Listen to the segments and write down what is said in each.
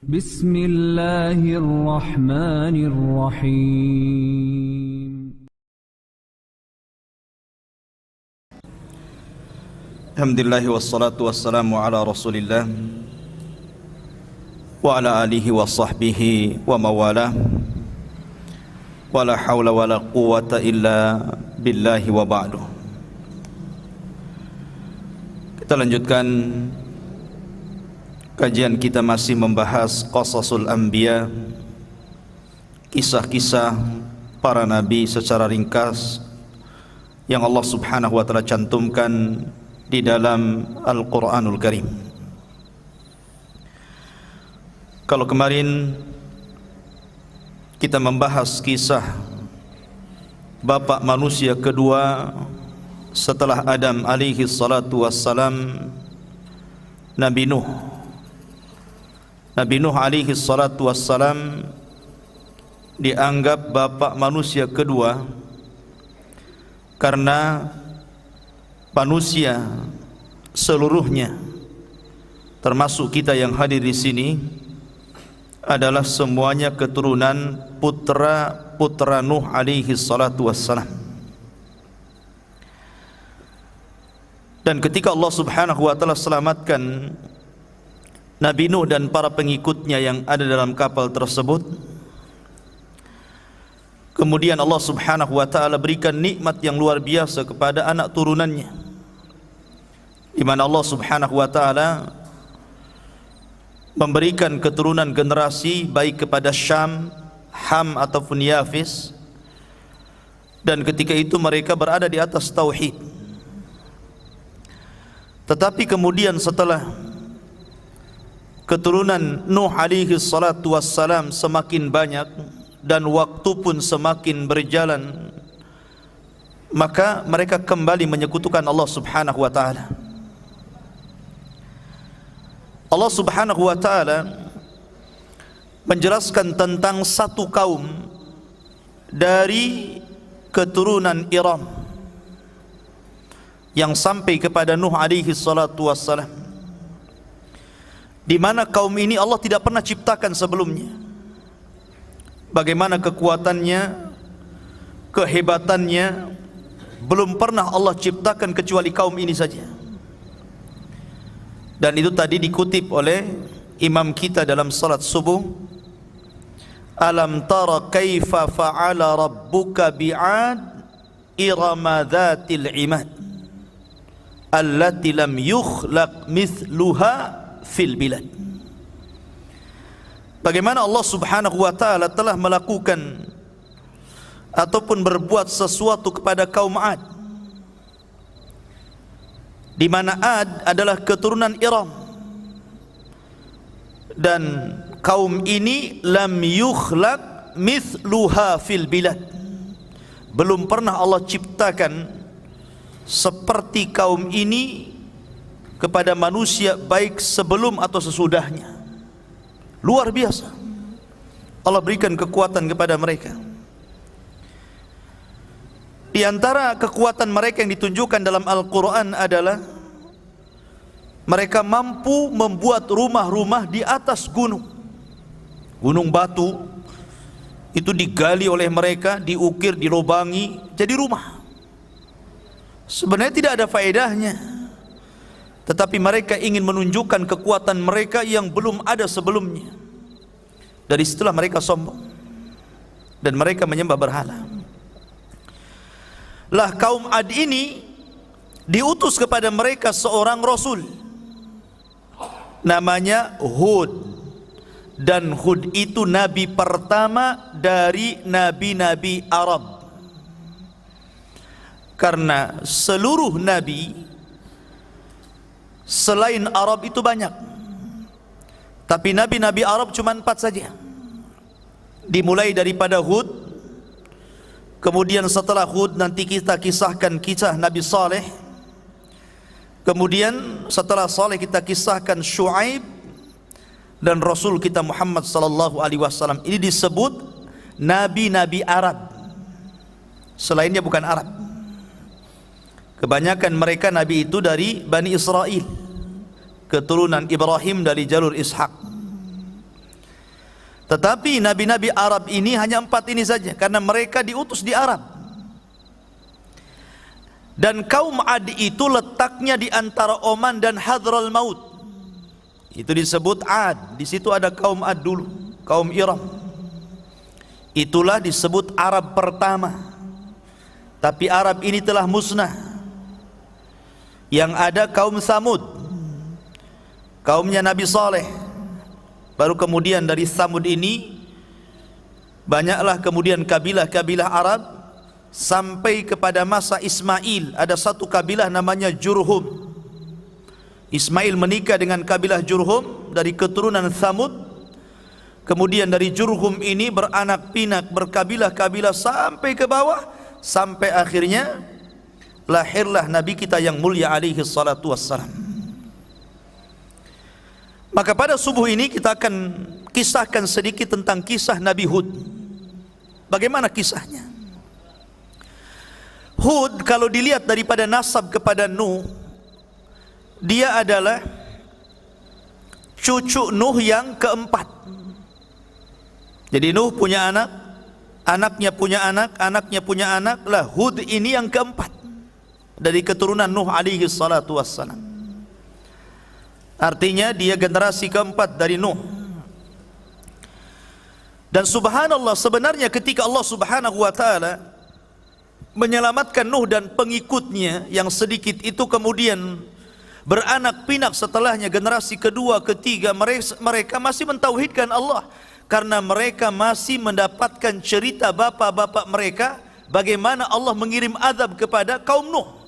بسم الله الرحمن الرحيم. Alhamdulillah wassalatu wassalamu ala rasulillah wa ala alihi wa sahbihi wa mawalah wa la hawla wa la quwwata illa billahi wa ba'du. Kita lanjutkan kajian kita, masih membahas qasasul anbiya, kisah-kisah para nabi secara ringkas yang Allah subhanahu wa ta'ala cantumkan di dalam Al-Quranul Karim. Kalau kemarin kita membahas kisah bapak manusia kedua setelah Adam alaihi salatu wassalam, Nabi Nuh. Nabi Nuh alaihi salatu wassalam dianggap bapak manusia kedua karena manusia seluruhnya, termasuk kita yang hadir di sini, adalah semuanya keturunan putra Nuh alaihi salatu wassalam. Dan ketika Allah subhanahu wa ta'ala selamatkan Nabi Nuh dan para pengikutnya yang ada dalam kapal tersebut, kemudian Allah subhanahu wa ta'ala berikan nikmat yang luar biasa kepada anak turunannya, di mana Allah subhanahu wa ta'ala memberikan keturunan generasi baik kepada Syam, Ham ataupun Yafis, dan ketika itu mereka berada di atas tauhid. Tetapi kemudian setelah keturunan Nuh alaihi salatu wassalam semakin banyak dan waktu pun semakin berjalan, maka mereka kembali menyekutukan Allah subhanahu wa ta'ala. Allah subhanahu wa ta'ala menjelaskan tentang satu kaum dari keturunan Iram yang sampai kepada Nuh alaihi salatu wassalam, di mana kaum ini Allah tidak pernah ciptakan sebelumnya. Bagaimana kekuatannya, kehebatannya, belum pernah Allah ciptakan kecuali kaum ini saja. Dan itu tadi dikutip oleh imam kita dalam salat subuh, alam tara kaifa fa'ala rabbuka bi'ad irama dhatil imad allati lam yukhlaq mithluha fil bilad. Bagaimana Allah subhanahu wa ta'ala telah melakukan ataupun berbuat sesuatu kepada kaum Ad, di mana Ad adalah keturunan Iram, dan kaum ini lam yukhlaq mithluha fil bilad, belum pernah Allah ciptakan seperti kaum ini kepada manusia, baik sebelum atau sesudahnya. Luar biasa Allah berikan kekuatan kepada mereka. Di antara kekuatan mereka yang ditunjukkan dalam Al-Quran adalah mereka mampu membuat rumah-rumah di atas gunung. Gunung batu itu digali oleh mereka, diukir, dilobangi jadi rumah. Sebenarnya tidak ada faedahnya, tetapi mereka ingin menunjukkan kekuatan mereka yang belum ada sebelumnya. Dari setelah mereka sombong dan mereka menyembah berhala. Lah kaum Ad ini diutus kepada mereka seorang rasul, namanya Hud. Dan Hud itu nabi pertama dari nabi-nabi Arab, karena seluruh nabi selain Arab itu banyak, tapi nabi-nabi Arab cuma 4 saja. Dimulai daripada Hud, kemudian setelah Hud nanti kita kisahkan kisah Nabi Saleh, kemudian setelah Saleh kita kisahkan Syuaib, dan Rasul kita Muhammad sallallahu alaihi wasallam. Ini disebut nabi-nabi Arab, selainnya bukan Arab. Kebanyakan mereka nabi itu dari Bani Israel, keturunan Ibrahim dari jalur Ishak. Tetapi nabi-nabi Arab ini hanya 4 ini saja, karena mereka diutus di Arab. Dan kaum Ad itu letaknya di antara Oman dan Hadral Maut. Itu disebut Ad. Di situ ada kaum Ad dulu, kaum Iram. Itulah disebut Arab pertama. Tapi Arab ini telah musnah. Yang ada kaum Samud, kaumnya Nabi Saleh. Baru kemudian dari Samud ini banyaklah kemudian kabilah-kabilah Arab, sampai kepada masa Ismail ada satu kabilah namanya Jurhum. Ismail menikah dengan kabilah Jurhum dari keturunan Samud. Kemudian dari Jurhum ini beranak pinak, berkabilah-kabilah sampai ke bawah, sampai akhirnya lahirlah Nabi kita yang mulia alaihi salatu wassalam. Maka pada subuh ini kita akan kisahkan sedikit tentang kisah Nabi Hud. Bagaimana kisahnya? Hud kalau dilihat daripada nasab kepada Nuh, dia adalah cucu Nuh yang keempat. Jadi Nuh punya anak, anaknya punya anak, anaknya punya anak, lah Hud ini yang keempat dari keturunan Nuh alaihi salatu wassalam. Artinya dia generasi keempat dari Nuh. Dan subhanallah, sebenarnya ketika Allah subhanahu wa ta'ala menyelamatkan Nuh dan pengikutnya yang sedikit itu kemudian beranak pinak setelahnya, generasi kedua, ketiga, mereka masih mentauhidkan Allah, karena mereka masih mendapatkan cerita bapak-bapak mereka bagaimana Allah mengirim azab kepada kaum Nuh.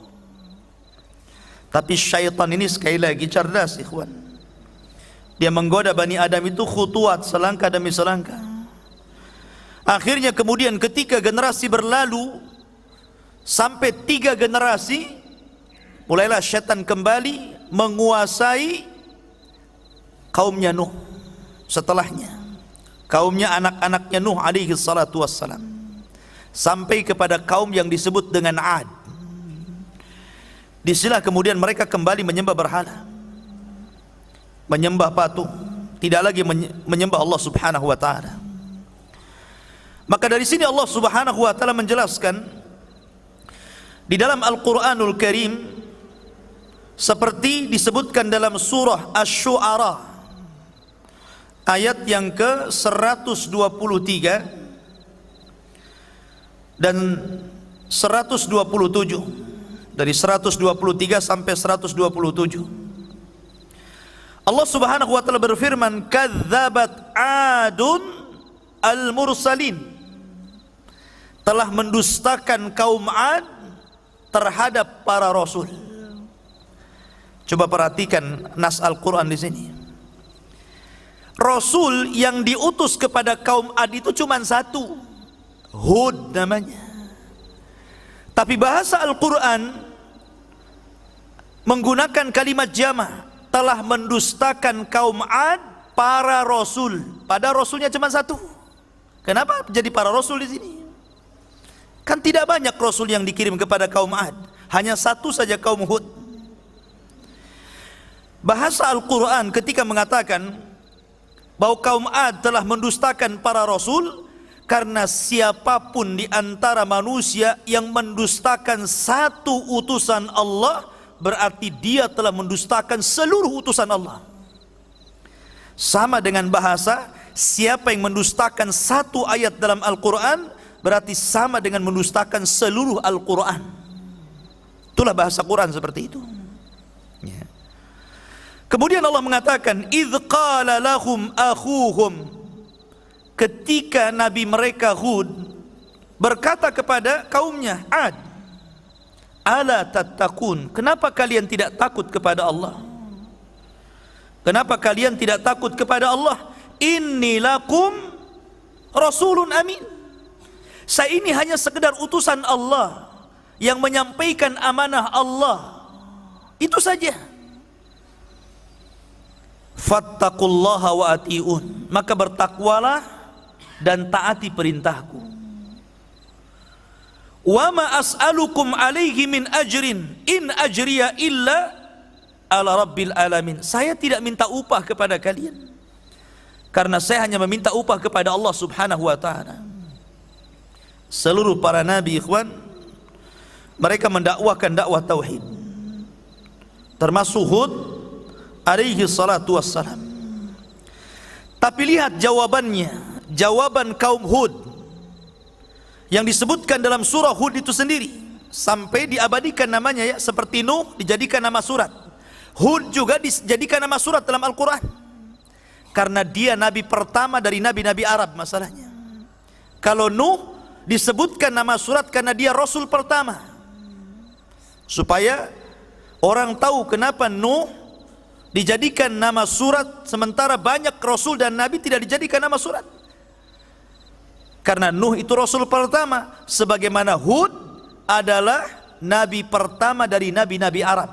Tapi syaitan ini sekali lagi cerdas, ikhwan. Dia menggoda Bani Adam itu khutuat, selangkah demi selangkah. Akhirnya kemudian ketika generasi berlalu sampai 3 generasi, mulailah syaitan kembali menguasai kaumnya Nuh. Setelahnya kaumnya anak-anaknya Nuh alaihi salatu wassalam, sampai kepada kaum yang disebut dengan Ad. Disinilah kemudian mereka kembali menyembah berhala, menyembah patung, tidak lagi menyembah Allah subhanahu wa ta'ala. Maka dari sini Allah subhanahu wa ta'ala menjelaskan di dalam Al-Quranul Karim, seperti disebutkan dalam surah Asy-Syu'ara ayat yang ke 123 dan 127. Dari 123 sampai 127. Allah subhanahu wa ta'ala berfirman, kadzabat adun al-mursalin, telah mendustakan kaum Ad terhadap para rasul. Coba perhatikan nas Al-Quran di sini. Rasul yang diutus kepada kaum Ad itu cuma satu, Hud namanya. Tapi bahasa Al-Quran menggunakan kalimat jama', telah mendustakan kaum Ad para rasul. Padahal rasulnya cuma satu. Kenapa jadi para rasul di sini? Kan tidak banyak rasul yang dikirim kepada kaum Ad, hanya satu saja, kaum Hud. Bahasa Al-Quran ketika mengatakan bahwa kaum Ad telah mendustakan para rasul, karena siapapun di antara manusia yang mendustakan satu utusan Allah, berarti dia telah mendustakan seluruh utusan Allah. Sama dengan bahasa, siapa yang mendustakan satu ayat dalam Al-Quran, berarti sama dengan mendustakan seluruh Al-Quran. Itulah bahasa Quran seperti itu. Ya. Kemudian Allah mengatakan, idh qala lahum akhuhum, ketika Nabi mereka Hud berkata kepada kaumnya Ad, ala tattaqun, kenapa kalian tidak takut kepada Allah? Kenapa kalian tidak takut kepada Allah? Inni lakum rasulun amin, saya ini hanya sekedar utusan Allah yang menyampaikan amanah Allah, itu saja. Fattaqullaha wa ati'un, maka bertakwalah dan taati perintahku. Wa ma as'alukum alaihi min ajrin in ajriya illa ala rabbil alamin, saya tidak minta upah kepada kalian, karena saya hanya meminta upah kepada Allah Subhanahu wa taala. Seluruh para nabi, ikhwan, mereka mendakwakan dakwah tauhid, termasuk Hud alaihi salatu wassalam. Tapi lihat jawabannya, jawaban kaum Hud yang disebutkan dalam surah Hud itu sendiri, sampai diabadikan namanya, ya, seperti Nuh dijadikan nama surat, Hud juga dijadikan nama surat dalam Al-Quran, karena dia nabi pertama dari nabi-nabi Arab. Masalahnya, kalau Nuh disebutkan nama surat karena dia rasul pertama, supaya orang tahu kenapa Nuh dijadikan nama surat sementara banyak rasul dan nabi tidak dijadikan nama surat. Karena Nuh itu rasul pertama, sebagaimana Hud adalah nabi pertama dari nabi-nabi Arab.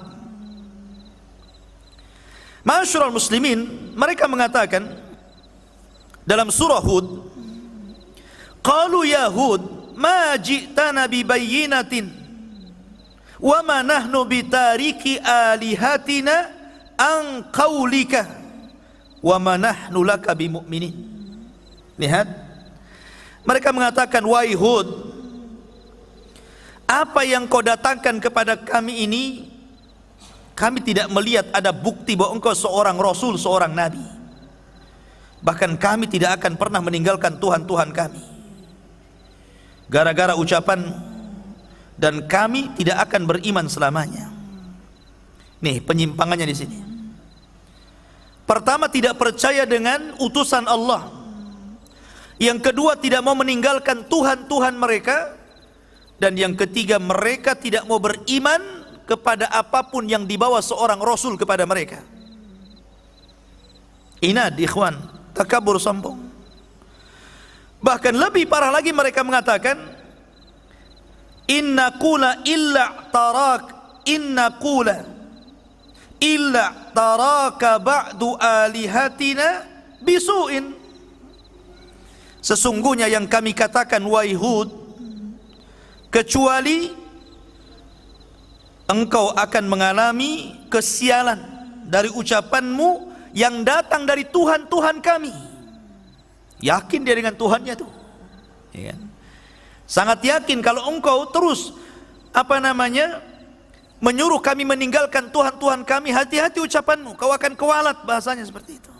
Ma'asyiral muslimin, mereka mengatakan dalam surah Hud, qalu ya Hud ma ji'tana bi bayyinatin wa ma nahnu bitariki alihatina an qaulika wa ma nahnu laka bimu'minin. Lihat, mereka mengatakan, wahai Hud, apa yang kau datangkan kepada kami ini, kami tidak melihat ada bukti bahwa engkau seorang rasul, seorang nabi. Bahkan kami tidak akan pernah meninggalkan Tuhan-Tuhan kami gara-gara ucapan, dan kami tidak akan beriman selamanya. Nih penyimpangannya di sini. Pertama, tidak percaya dengan utusan Allah. Yang kedua, tidak mau meninggalkan Tuhan-Tuhan mereka. Dan yang ketiga, mereka tidak mau beriman kepada apapun yang dibawa seorang rasul kepada mereka. Inad, ikhwan, takabur, sombong. Bahkan lebih parah lagi, mereka mengatakan, inna qula illa taraka ba'du alihatina bisu'in. Sesungguhnya yang kami katakan, wahai Hud, kecuali engkau akan mengalami kesialan dari ucapanmu yang datang dari Tuhan-Tuhan kami. Yakin dia dengan Tuhannya tuh, ya kan? Sangat yakin kalau engkau terus menyuruh kami meninggalkan Tuhan-Tuhan kami, hati-hati ucapanmu, kau akan kewalat, bahasanya seperti itu.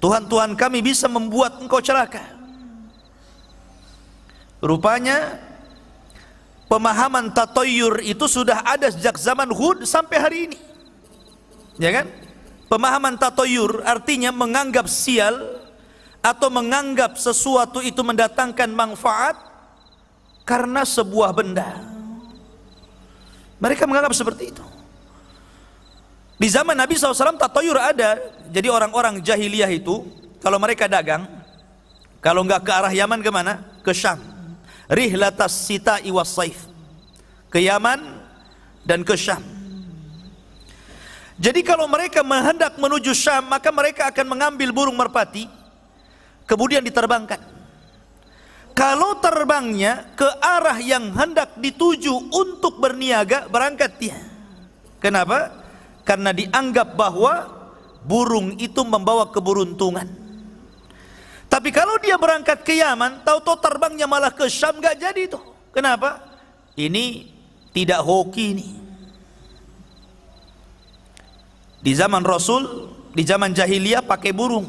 Tuhan-Tuhan kami bisa membuat engkau celaka. Rupanya pemahaman tatoyur itu sudah ada sejak zaman Hud sampai hari ini, ya kan? Pemahaman tatoyur artinya menganggap sial atau menganggap sesuatu itu mendatangkan manfaat karena sebuah benda. Mereka menganggap seperti itu. Di zaman Nabi SAW tatoyur ada. Jadi orang-orang jahiliyah itu kalau mereka dagang, kalau nggak ke arah Yaman, kemana? Ke Syam. Rihlatas sita'i was saif, ke Yaman dan ke Syam. Jadi kalau mereka hendak menuju Syam, maka mereka akan mengambil burung merpati, kemudian diterbangkan. Kalau terbangnya ke arah yang hendak dituju untuk berniaga, berangkat dia. Kenapa? Karena dianggap bahwa burung itu membawa keberuntungan. Tapi kalau dia berangkat ke Yaman, tahu-tahu terbangnya malah ke Syam, nggak jadi itu. Kenapa? Ini tidak hoki ini. Di zaman Rasul, di zaman jahiliyah pakai burung.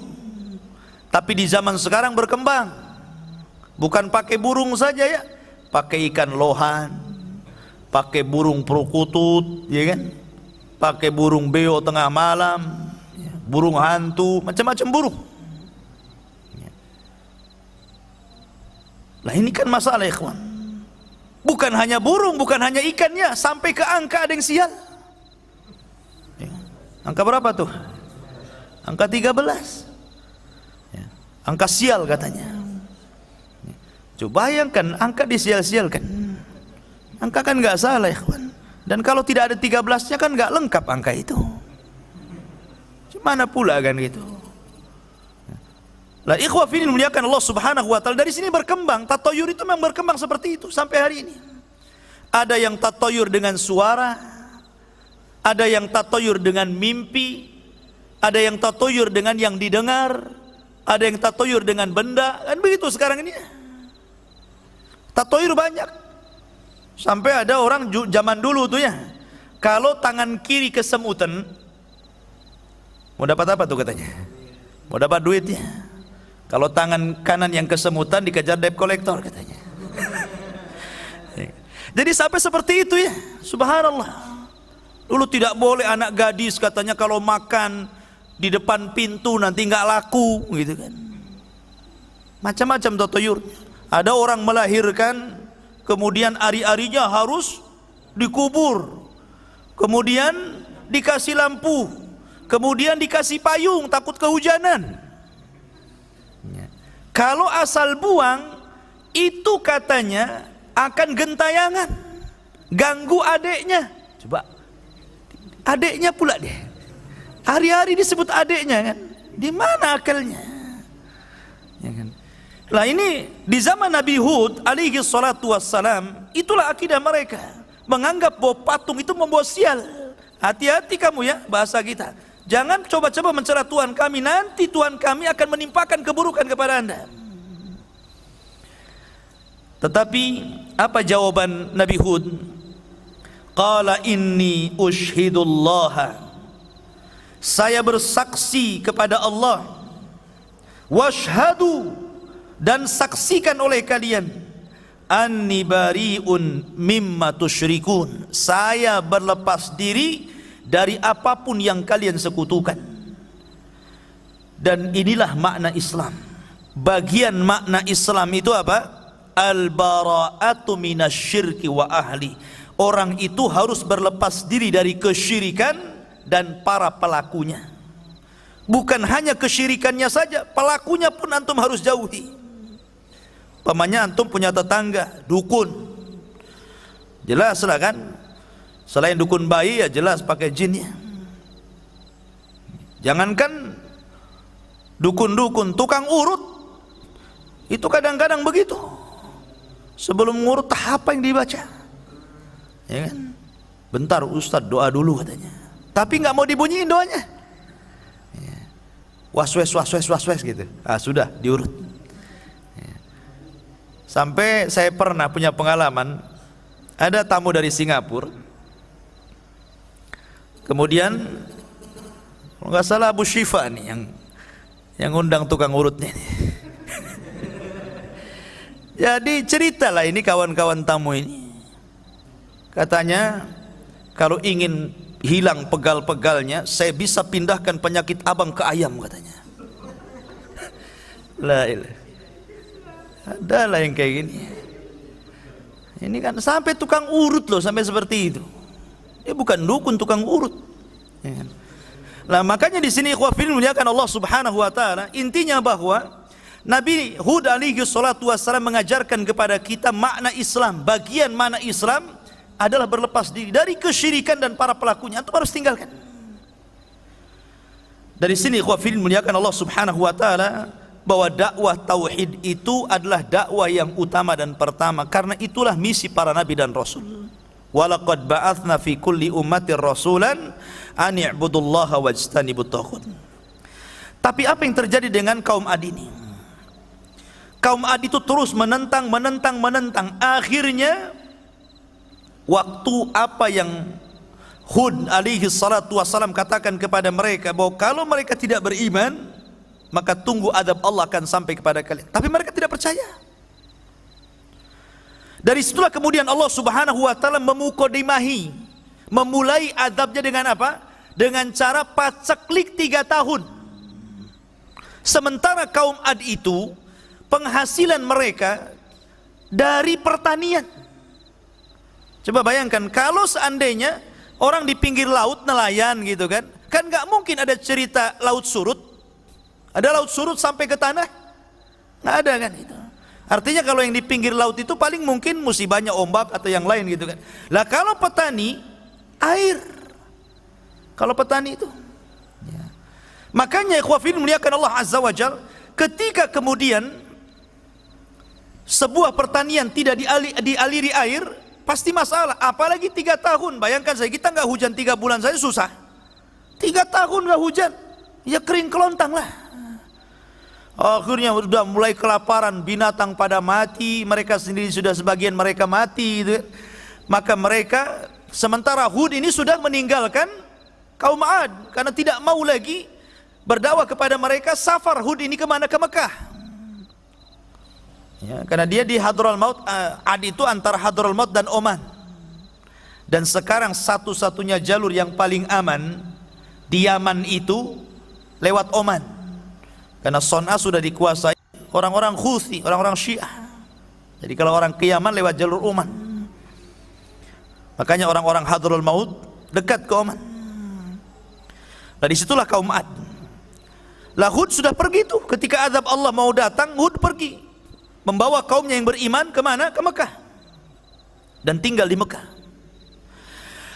Tapi di zaman sekarang berkembang. Bukan pakai burung saja, ya, pakai ikan lohan, pakai burung perkutut, ya kan? Pakai burung beo tengah malam, burung hantu, macam-macam burung. Lah ini kan masalah, ikhwan. Bukan hanya burung, bukan hanya ikannya, sampai ke angka ada yang sial. Angka berapa tuh? Angka 13. Angka sial katanya. Coba bayangkan angka disial-sialkan. Angka kan nggak salah, ikhwan. Dan kalau tidak ada 13-nya kan nggak lengkap angka itu. Mana pula kan gitu. Lah ikhwah fillah muliakan Allah Subhanahu wa taala, dari sini berkembang tatoyur itu, memang berkembang seperti itu sampai hari ini. Ada yang tatoyur dengan suara, ada yang tatoyur dengan mimpi, ada yang tatoyur dengan yang didengar, ada yang tatoyur dengan benda, kan begitu sekarang ini. Tatoyur banyak. Sampai ada orang zaman dulu tuh ya, kalau tangan kiri kesemutan, mau dapat apa tuh katanya? Mau dapat duit ya. Kalau tangan kanan yang kesemutan dikejar debt collector katanya. Jadi sampai seperti itu ya, subhanallah. Dulu tidak boleh anak gadis katanya kalau makan di depan pintu nanti nggak laku gitu kan. Macam-macam tatoyur. Ada orang melahirkan kemudian ari-arinya harus dikubur, kemudian dikasih lampu, kemudian dikasih payung takut kehujanan. Kalau asal buang itu katanya akan gentayangan, ganggu adeknya. Coba adeknya pula deh, hari-hari disebut adeknya kan, di mana akalnya ya kan? Lah ini di zaman Nabi Hud alaihi salatu wassalam, itulah akidah mereka, menganggap bahwa patung itu membawa sial. Hati-hati kamu ya, bahasa kita, jangan coba-coba mencela Tuhan kami, nanti Tuhan kami akan menimpakan keburukan kepada anda. Tetapi apa jawaban Nabi Hud? Qala inni ushhidullaha, saya bersaksi kepada Allah, washhadu, dan saksikan oleh kalian, anni bari'un mimma tusyrikun, saya berlepas diri dari apapun yang kalian sekutukan. Dan inilah makna Islam. Bagian makna Islam itu apa? Al-bara'atu minasyirki wa ahli. Orang itu harus berlepas diri dari kesyirikan dan para pelakunya. Bukan hanya kesyirikannya saja, pelakunya pun antum harus jauhi. Pamannya antum punya tetangga dukun, jelas lah kan, selain dukun bayi ya jelas pakai jinnya. Jangankan dukun-dukun, tukang urut itu kadang-kadang begitu. Sebelum ngurut apa yang dibaca ya kan, bentar Ustadz doa dulu katanya, tapi nggak mau dibunyiin doanya, waswes gitu. Sudah diurut. Sampai saya pernah punya pengalaman, ada tamu dari Singapura, kemudian kalau nggak salah Abu Syifa nih yang undang tukang urutnya nih. Jadi ceritalah ini kawan-kawan tamu ini, katanya kalau ingin hilang pegal-pegalnya, saya bisa pindahkan penyakit abang ke ayam katanya. La ilah. Adalah yang kayak gini. Ini kan sampai tukang urut loh, sampai seperti itu. Dia bukan dukun, tukang urut. Ya kan? Nah, makanya di sini ikhwafil muliakan Allah Subhanahu wa taala, intinya bahwa Nabi Hud alaihi salatu wassalam mengajarkan kepada kita makna Islam. Bagian makna Islam adalah berlepas diri dari kesyirikan dan para pelakunya. Itu harus tinggalkan. Dari sini ikhwafil muliakan Allah Subhanahu wa taala, bahwa dakwah tauhid itu adalah dakwah yang utama dan pertama, karena itulah misi para nabi dan rasul. Walaqad ba'atsna fi kulli ummatin rasulan an i'budullaha wajtanibut taghut. Tapi apa yang terjadi dengan kaum Ad ini? Kaum Ad itu terus menentang. Akhirnya waktu apa yang Hud alaihi salatu wassalam katakan kepada mereka, bahwa kalau mereka tidak beriman maka tunggu adab Allah akan sampai kepada kalian. Tapi mereka tidak percaya. Dari situlah kemudian Allah Subhanahu wa taala memukodimahi, memulai adabnya dengan apa? Dengan cara paceklik 3 tahun. Sementara kaum Ad itu penghasilan mereka dari pertanian. Coba bayangkan kalau seandainya orang di pinggir laut nelayan gitu kan nggak mungkin ada cerita laut surut. Ada laut surut sampai ke tanah? Nggak ada kan itu. Artinya kalau yang di pinggir laut itu paling mungkin musibahnya ombak atau yang lain gitu kan. Lah kalau petani, air. Kalau petani itu ya. Makanya ikhwafin muliakan Allah Azza wa Jal, ketika kemudian sebuah pertanian tidak dialiri air, pasti masalah. Apalagi 3 tahun. Bayangkan saya, kita nggak hujan 3 bulan saja susah. 3 tahun nggak hujan, ya kering kelontang lah. Akhirnya sudah mulai kelaparan, binatang pada mati, mereka sendiri sudah sebagian mereka mati gitu. Maka mereka, sementara Hud ini sudah meninggalkan kaum Ad karena tidak mau lagi berdakwah kepada mereka. Safar Hud ini kemana? Ke Mekah ya, karena dia di Hadral Maut. Ad itu antara Hadral Maut dan Oman, dan sekarang satu-satunya jalur yang paling aman di Yaman itu lewat Oman, karena Son'a sudah dikuasai orang-orang Houthi, orang-orang Syiah. Jadi kalau orang ke Yaman lewat jalur Oman, makanya orang-orang Hadral Maut dekat ke Oman. Nah disitulah kaum Ad. Lah Hud sudah pergi tuh, ketika azab Allah mau datang, Hud pergi membawa kaumnya yang beriman kemana? Ke Mekah, dan tinggal di Mekah.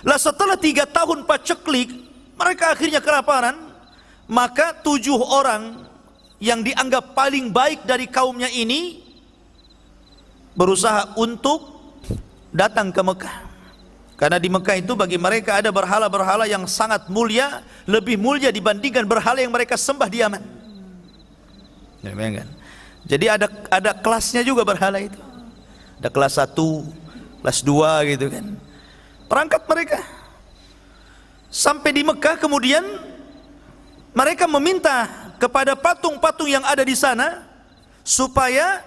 Lah setelah 3 tahun paceklik, mereka akhirnya kelaparan. Maka 7 orang yang dianggap paling baik dari kaumnya ini berusaha untuk datang ke Mekah, karena di Mekah itu bagi mereka ada berhala-berhala yang sangat mulia, lebih mulia dibandingkan berhala yang mereka sembah di Yaman. Jadi ada kelasnya juga berhala itu. Ada kelas 1, kelas 2 gitu kan. Perangkat mereka sampai di Mekah, kemudian mereka meminta kepada patung-patung yang ada di sana supaya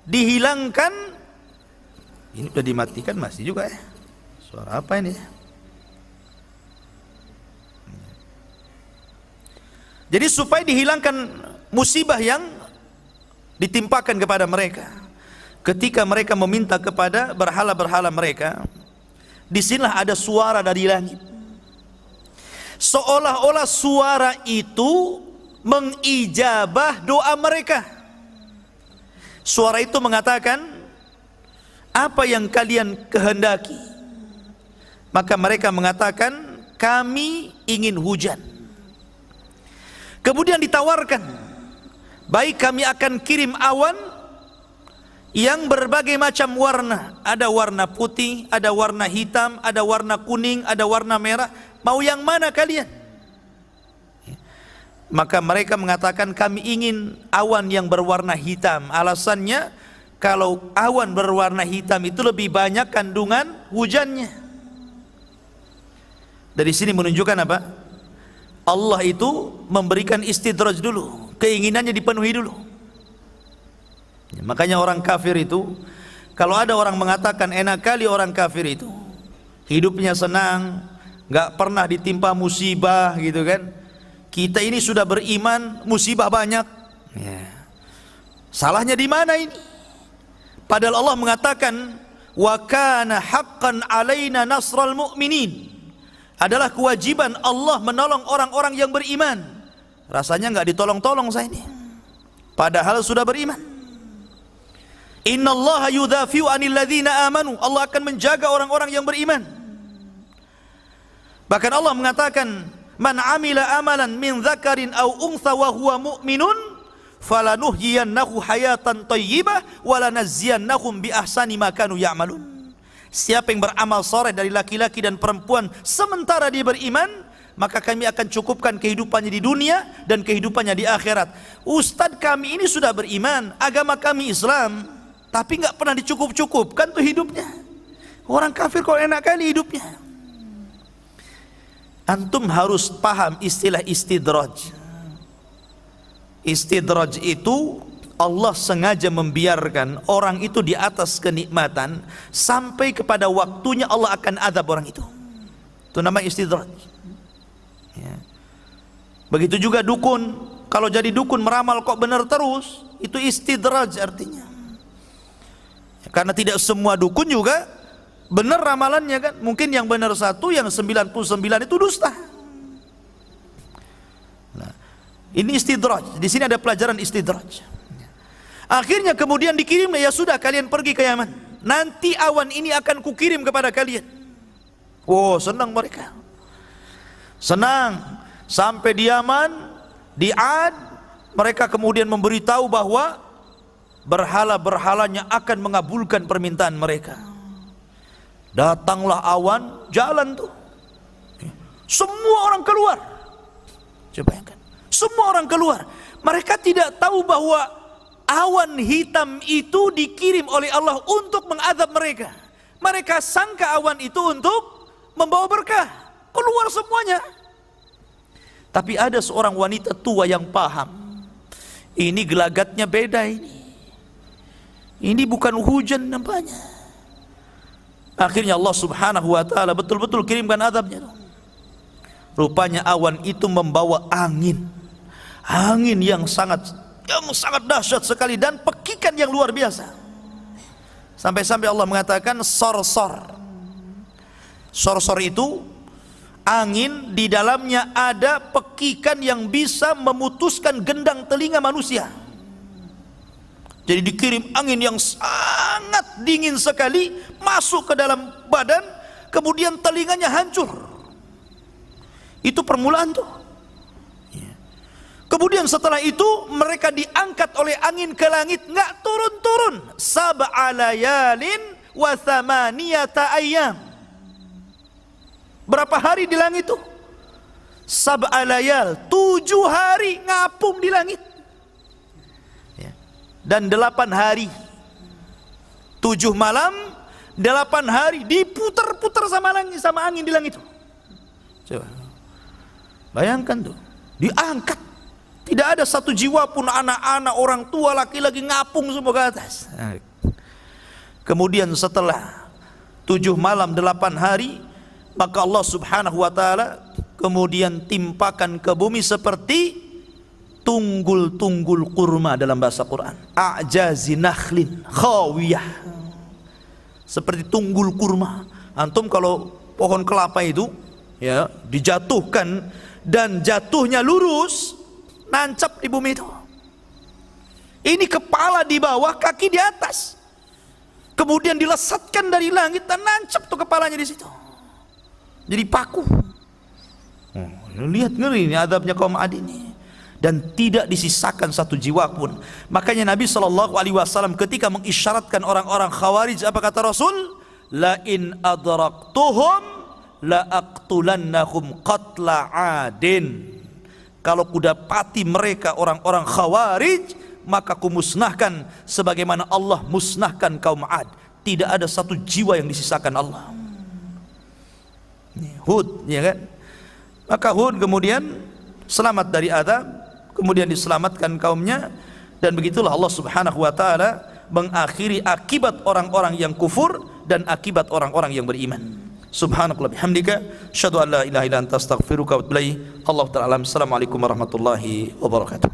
dihilangkan. Ini sudah dimatikan masih juga ya. Suara apa ini? Jadi supaya dihilangkan musibah yang ditimpakan kepada mereka. Ketika mereka meminta kepada berhala-berhala mereka, disinilah ada suara dari langit. Seolah-olah suara itu mengijabah doa mereka. Suara itu mengatakan, apa yang kalian kehendaki? Maka mereka mengatakan, kami ingin hujan. Kemudian ditawarkan, baik kami akan kirim awan yang berbagai macam warna. Ada warna putih, ada warna hitam, ada warna kuning, ada warna merah. Mau yang mana kalian? Maka mereka mengatakan, kami ingin awan yang berwarna hitam. Alasannya, kalau awan berwarna hitam itu lebih banyak kandungan hujannya. Dari sini menunjukkan apa? Allah itu memberikan istidraj dulu, keinginannya dipenuhi dulu. Makanya orang kafir itu, kalau ada orang mengatakan enak kali orang kafir itu, hidupnya senang, gak pernah ditimpa musibah gitu kan. Kita ini sudah beriman, musibah banyak ya. Salahnya di mana ini? Padahal Allah mengatakan, wa kana haqqan alaina nasral mu'minin. Adalah kewajiban Allah menolong orang-orang yang beriman. Rasanya nggak ditolong-tolong saya ini, padahal sudah beriman. Innallaha yudhafi'u 'anil ladzina amanu. Allah akan menjaga orang-orang yang beriman. Bahkan Allah mengatakan, man 'amila amalan min dzakarin aw untha wa huwa mu'minun falanuhyiyannahu hayatan thayyibah wa lanajziyannahum bi ahsani ma kanu ya'malun. Siapa yang beramal saleh dari laki-laki dan perempuan sementara dia beriman, maka kami akan cukupkan kehidupannya di dunia dan kehidupannya di akhirat. Ustadz, kami ini sudah beriman, agama kami Islam, tapi nggak pernah dicukup-cukupkan tuh hidupnya. Orang kafir kok enak kali hidupnya. Antum harus paham istilah istidraj. Istidraj itu Allah sengaja membiarkan orang itu di atas kenikmatan sampai kepada waktunya Allah akan azab orang itu. Itu nama istidraj ya. Begitu juga dukun. Kalau jadi dukun meramal kok benar terus, itu istidraj artinya. Karena tidak semua dukun juga benar ramalannya kan. Mungkin yang benar 1, yang 99 itu dusta. Nah, ini istidraj. Di sini ada pelajaran istidraj. Akhirnya kemudian dikirim, ya sudah kalian pergi ke Yaman, nanti awan ini akan kukirim kepada kalian. Oh, senang mereka, senang. Sampai di Yaman, di Ad, mereka kemudian memberitahu bahwa berhala-berhalanya akan mengabulkan permintaan mereka. Datanglah awan, jalan tuh, semua orang keluar. Coba bayangkan, semua orang keluar. Mereka tidak tahu bahwa awan hitam itu dikirim oleh Allah untuk mengadab mereka. Mereka sangka awan itu untuk membawa berkah, keluar semuanya. Tapi ada seorang wanita tua yang paham, ini gelagatnya beda ini. Ini bukan hujan nampaknya. Akhirnya Allah subhanahu wa ta'ala betul-betul kirimkan azabnya. Rupanya awan itu membawa angin. Angin yang sangat dahsyat sekali dan pekikan yang luar biasa. Sampai-sampai Allah mengatakan sorsor. Sorsor itu angin di dalamnya ada pekikan yang bisa memutuskan gendang telinga manusia. Jadi dikirim angin yang sangat dingin sekali masuk ke dalam badan, kemudian telinganya hancur. Itu permulaan tuh. Kemudian setelah itu mereka diangkat oleh angin ke langit, nggak turun-turun. Sab'a layalin wa thamaniyata ayyam. Berapa hari di langit tuh? Sab'a layal, 7 hari ngapung di langit. Dan 8 hari, 7 malam, 8 hari diputar-putar sama angin di langit. Coba bayangkan tuh, diangkat, tidak ada satu jiwa pun, anak-anak, orang tua, laki-laki ngapung semua ke atas. Kemudian setelah 7 malam 8 hari, maka Allah subhanahu wa ta'ala kemudian timpakan ke bumi seperti tunggul-tunggul kurma dalam bahasa Quran. A'jazi nakhlin khawiyah. Seperti tunggul kurma. Antum kalau pohon kelapa itu ya dijatuhkan dan jatuhnya lurus, nancap di bumi itu. Ini kepala di bawah, kaki di atas. Kemudian dilesatkan dari langit dan nancap tuh kepalanya di situ. Jadi paku. Lihat ngeri ini adabnya kaum Ad ini. Dan tidak disisakan satu jiwa pun. Makanya Nabi SAW ketika mengisyaratkan orang-orang Khawarij, apa kata Rasul? La in adraktuhum la aqtulannahum qatla adin. Kalau kudapati mereka orang-orang Khawarij, maka kumusnahkan sebagaimana Allah musnahkan kaum Ad. Tidak ada satu jiwa yang disisakan Allah. Hud, ya kan? Maka Hud kemudian selamat dari adab, kemudian diselamatkan kaumnya, dan begitulah Allah subhanahu wa ta'ala mengakhiri akibat orang-orang yang kufur dan akibat orang-orang yang beriman. Subhanakallah bihamdika asyhadu an la ilaha illa anta astaghfiruka wa atubu ilaik. Allahu ta'ala. Assalamualaikum warahmatullahi wabarakatuh.